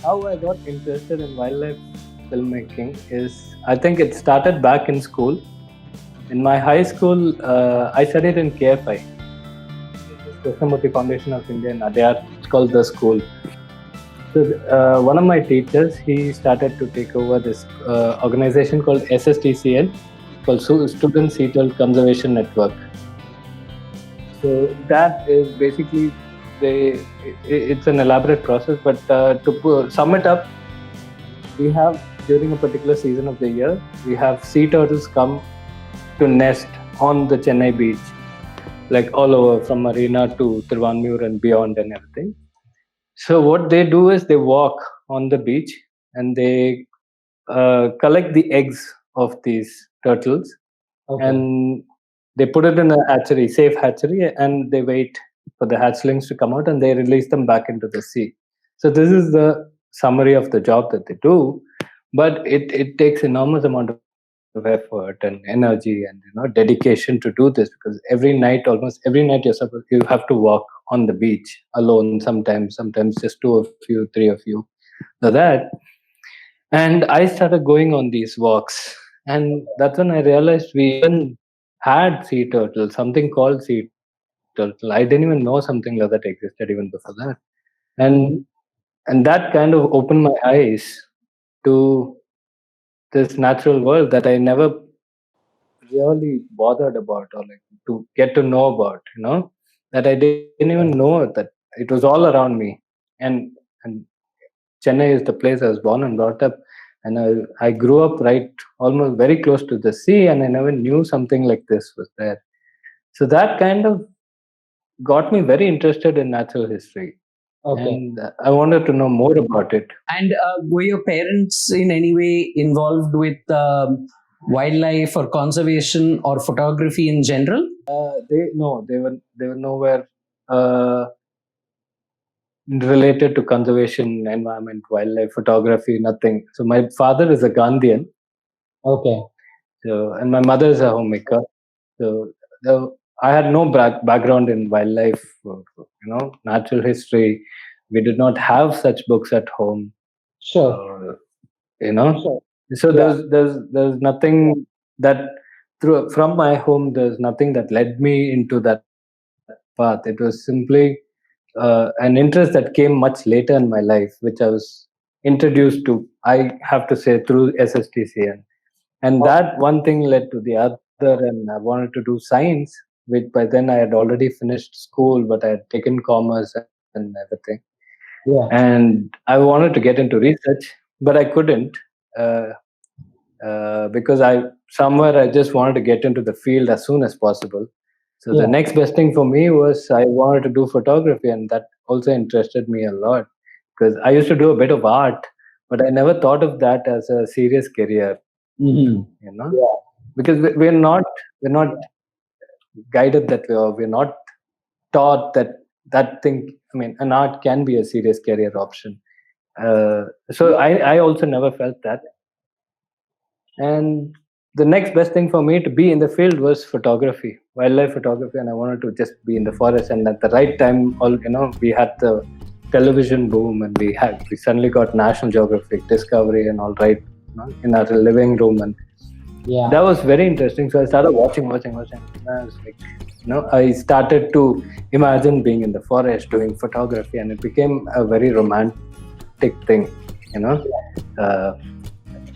how I got interested in wildlife filmmaking is, I think it started back in school. In my high school, I studied in KFI, Krishnamurti Foundation of India in Adyar. It's called The School. So one of my teachers, he started to take over this organization called SSTCN, called Student Seattle Conservation Network. So that is basically it's an elaborate process, but to sum it up, we have during a particular season of the year, we have sea turtles come to nest on the Chennai beach, like all over from Marina to Thiruvanmiyur and beyond and everything. So what they do is they walk on the beach and they collect the eggs of these turtles, and they put it in a hatchery, safe hatchery, and they wait for the hatchlings to come out and they release them back into the sea. So this is the summary of the job that they do, but it takes enormous amount of effort and energy and dedication to do this, because almost every night you have to walk on the beach alone, sometimes just two of you, three of you, so that. And I started going on these walks, and that's when I realized we even had sea turtle, something called sea turtle. I didn't even know something like that existed even before that. And that kind of opened my eyes to this natural world that I never really bothered about, or like to get to know about, that I didn't even know that it was all around me. And Chennai is the place I was born and brought up, and I grew up right almost very close to the sea, and I never knew something like this was there. So that kind of got me very interested in natural history. And I wanted to know more about it. And were your parents in any way involved with wildlife or conservation or photography in general? They were nowhere related to conservation, environment, wildlife, photography, nothing. So my father is a Gandhian. So, and my mother is a homemaker. So I had no background in wildlife, natural history. We did not have such books at home. So there's nothing that from my home. There's nothing that led me into that path. It was simply an interest that came much later in my life, which I was introduced to, I have to say, through SSTCN. And that one thing led to the other, and I wanted to do science, which by then I had already finished school, but I had taken commerce and everything. And I wanted to get into research, but I couldn't because I just wanted to get into the field as soon as possible. So the next best thing for me was I wanted to do photography, and that also interested me a lot, because I used to do a bit of art, but I never thought of that as a serious career. Because we're not guided that way, or we're not taught that thing. I mean, an art can be a serious career option. So I also never felt that. And the next best thing for me to be in the field was photography, wildlife photography, and I wanted to just be in the forest. And at the right time, we had the television boom, and we suddenly got National Geographic, Discovery, and all right, in our living room, and that was very interesting. So I started watching. And I was like, I started to imagine being in the forest doing photography, and it became a very romantic thing.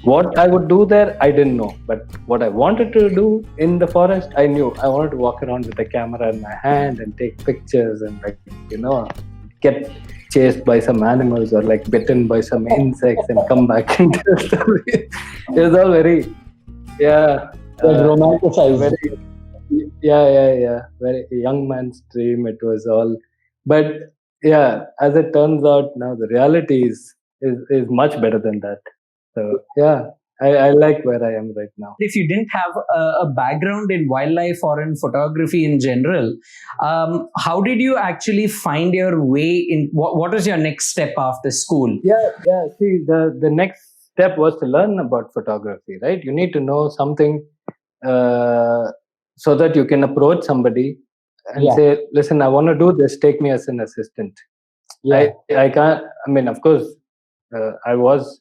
What I would do there, I didn't know. But what I wanted to do in the forest, I knew. I wanted to walk around with a camera in my hand and take pictures and, get chased by some animals or bitten by some insects and come back into the story. It was all very, romanticized. Very young man's dream. It was all, but as it turns out now, the reality is much better than that. So I like where I am right now. If you didn't have a background in wildlife or in photography in general, how did you actually find your way in? What was your next step after school? See, the next step was to learn about photography, right? You need to know something so that you can approach somebody and say, listen, I want to do this, take me as an assistant. I can't, I mean, of course, I was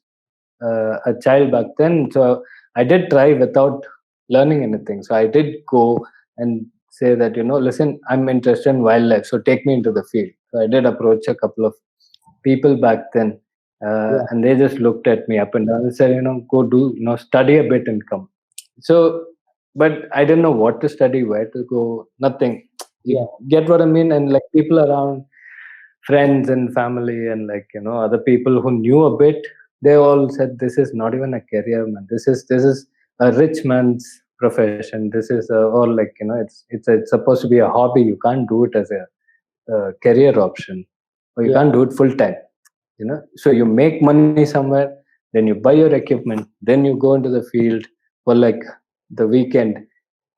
a child back then, so I did try without learning anything. So I did go and say that, listen, I'm interested in wildlife, so take me into the field. So I did approach a couple of people back then, and they just looked at me up and down and said, go do, study a bit and come. So, but I didn't know what to study, where to go, nothing. You get what I mean? And like people around, friends and family, and like other people who knew a bit, they all said this is not even a career, man. This is a rich man's profession. This is all like it's supposed to be a hobby. You can't do it as a career option, or you can't do it full time. So you make money somewhere, then you buy your equipment, then you go into the field for like the weekend,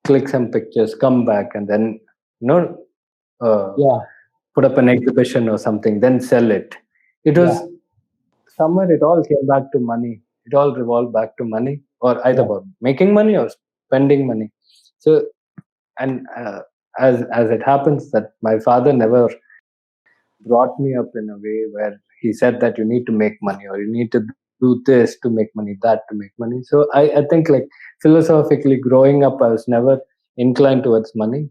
click some pictures, come back, and then you know uh, put up an exhibition or something, then sell it. It was somewhere, it all came back to money. It all revolved back to money, or either about making money or spending money. So, and as it happens, that my father never brought me up in a way where he said that you need to make money, or you need to do this to make money, that to make money. So I think like philosophically growing up, I was never inclined towards money.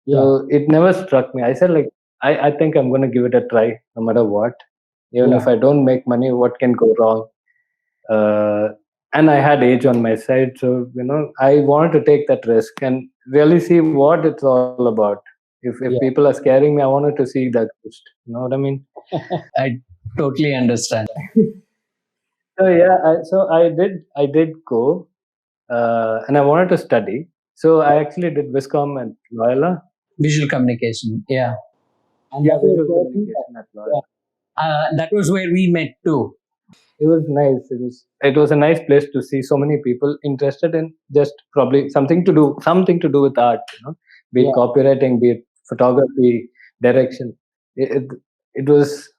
So it never struck me. I said like I think I'm gonna give it a try no matter what. Even if I don't make money, what can go wrong? And I had age on my side, so I wanted to take that risk and really see what it's all about. If people are scaring me, I wanted to see that first. You know what I mean? I totally understand. So yeah, I did go, and I wanted to study. So I actually did Viscom at Loyola. Visual communication. Yeah. And Yeah, that visual was communication at Loyola. that was where we met too. It was nice. It was a nice place to see so many people interested in just probably something to do with art. Be it copywriting, be it photography, direction. It was,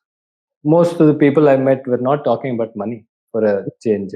most of the people I met were not talking about money for a change.